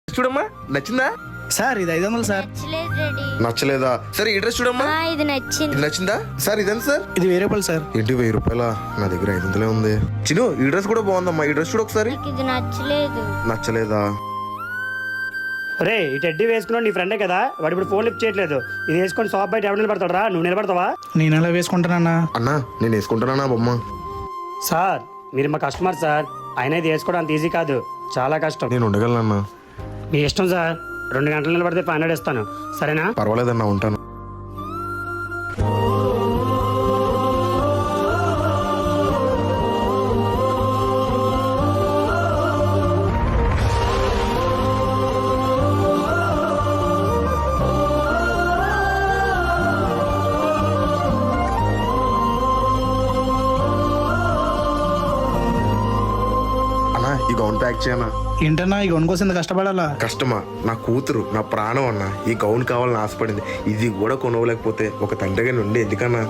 చూడమ్మా, నచ్చిందా? సార్ ఇది 500 సార్. నచ్చలేదు డాడీ. నచ్చలేదా? సరే ఈ డ్రెస్ చూడమ్మా, ఇది నచ్చింది. ఇది నచ్చిందా? సార్ ఇదెంత సార్? ఇది 1000 రూపాయలు సార్. ఏంటి 1000 రూపాయల? నా దగ్గర 500 ఉంది. చిను ఈ డ్రెస్ కూడా బాగుందమ్మా, ఈ డ్రెస్ చూడు ఒకసారి. నాకు ఇది నచ్చలేదు. నచ్చలేదా? రే ఈ టెడ్డీ వేసుకున్నావు నీ ఫ్రెండే కదా, వాడు ఇప్పుడు ఫోన్ లిఫ్ట్ చేయట్లేదు. ఇది వేసుకొని షాప్ బయట ఎవరు నిలబడతాడు రా? నువ్వు నిలబడతావా? నేను ఎలా వేసుకుంటానన్నా? అన్నా నేను వేసుకుంటానా బొమ్మ? సార్ మీరు మా కస్టమర్ సార్, అయినా ఇది వేసుకోవడం అంత ఈజీ కాదు, చాలా కష్టం. నేను ఉండగలనన్నా. మీ ఇష్టం సార్, 2 గంటలు నిలబడితే 500 ఇస్తాను, సరేనా? పర్వాలేదన్నా, ఉంటాను. ఈ గౌన్ ప్యాక్ చేయనా? ఏంటన్నా ఈ గౌన్ కోసం ఇంత కష్టపడాలా? కష్టమా? నా కూతురు, నా ప్రాణం అన్న. ఈ గౌన్ కావాలని ఆశపడింది, ఇది కూడా కొనవలేకపోతే ఒక తండ్రిగా నుండి ఎందుకన్నా?